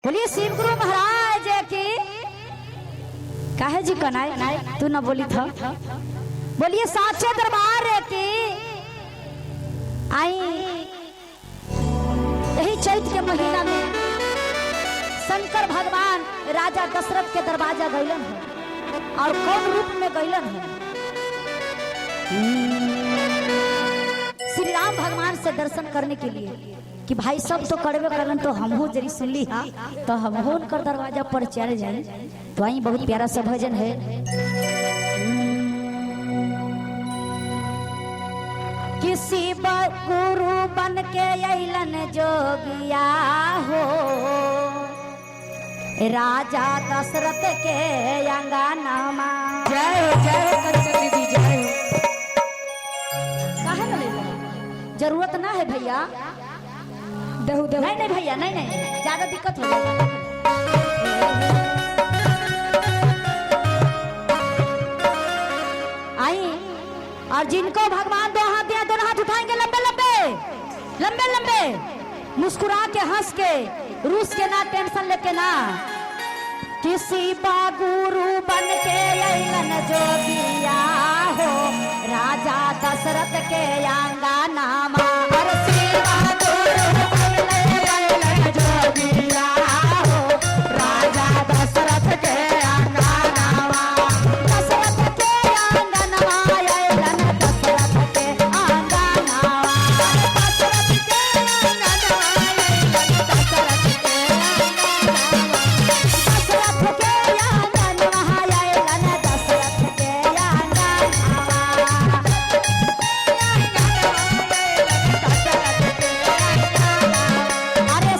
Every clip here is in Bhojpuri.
बोलिए शिव गुरु महाराज की। काहे जी कनाई तू ना बोली था। बोलिए साचे दरबार की। आई यही चैत के महीना में शंकर भगवान राजा दशरथ के दरवाजा गइलन है। और कौन रूप में गइलन है? श्री राम भगवान से दर्शन करने के लिए कि भाई सब तो करवे करन तो हमहू जरी सुन ली हा तो हमहू उनकर दरवाजा पर चढ़ जाए। तो आई बहुत प्यारा सा भजन है। किसी गुरु बन के अइलन जोगिया हो राजा दशरथ के अंगनामा। जय हो कंचन दीदी जय हो। काहे न ले जरूरत ना है भैया। दहु दहु नहीं नहीं भैया नहीं नहीं ज्यादा दिक्कत हो जाएगा। आई और जिनको भगवान दो हाथ दिया दोनों हाथ उठाएंगे लंबे लंबे लंबे लंबे मुस्कुरा के हंस के रूस के ना टेंशन लेके ना। किसी गुरु बन के अइलन जोगिया हो राजा दशरथ के अंगनामा। अरे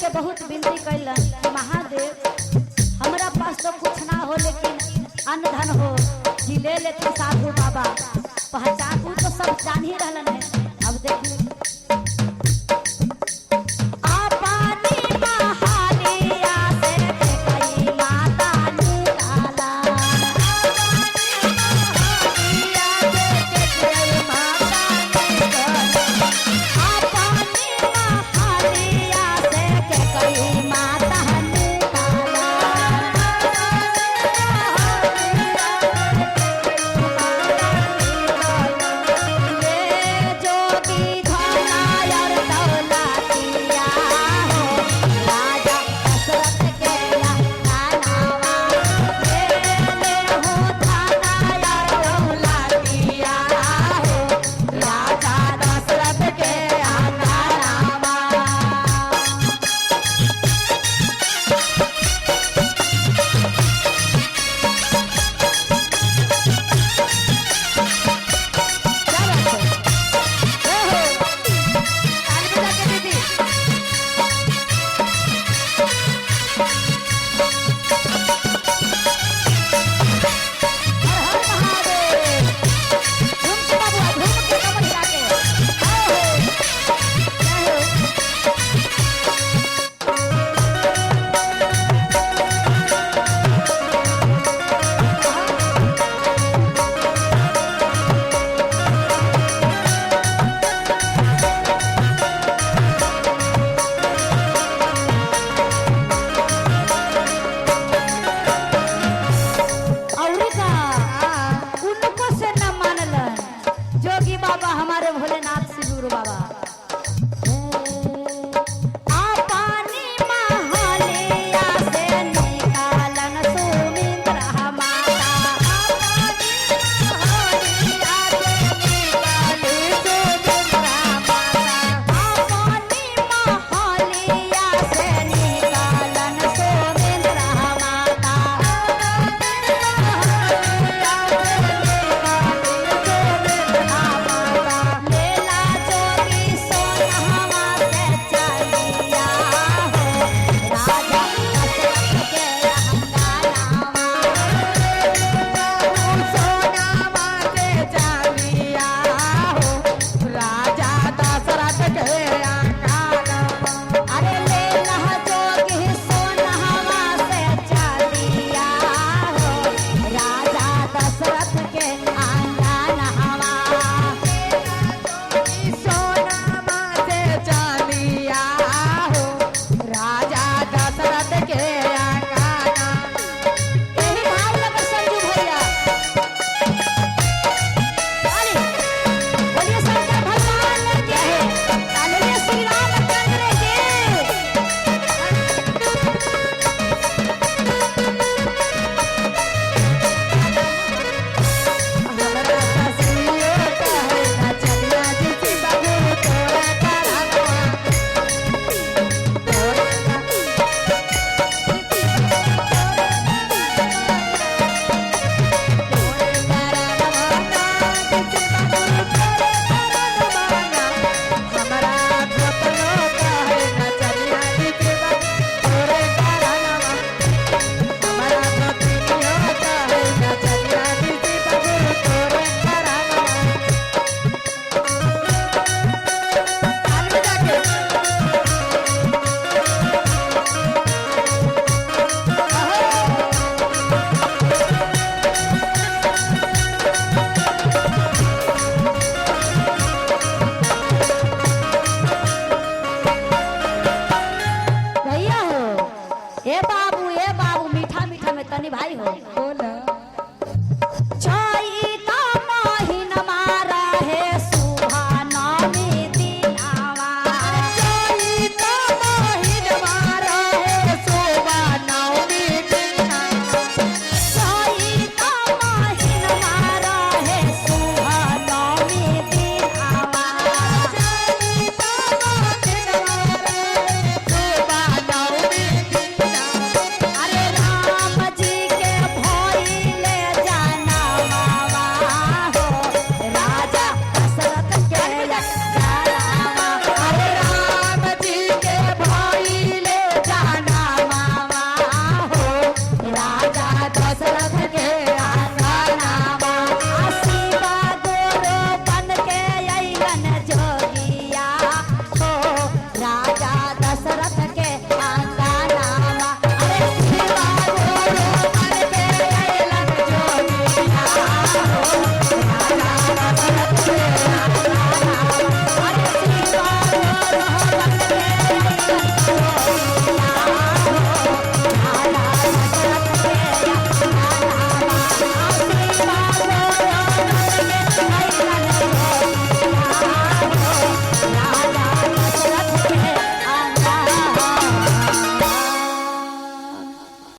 के बहुत विनती कैलन कि महादेव हमरा पास तो कुछ ना हो लेकिन अन्न धन हो जी ले लेते साधु बाबा पहचान तो सब जान ही रहलन है। अब देखिए ए बाबू मीठा मीठा में तनी भाई हो बोला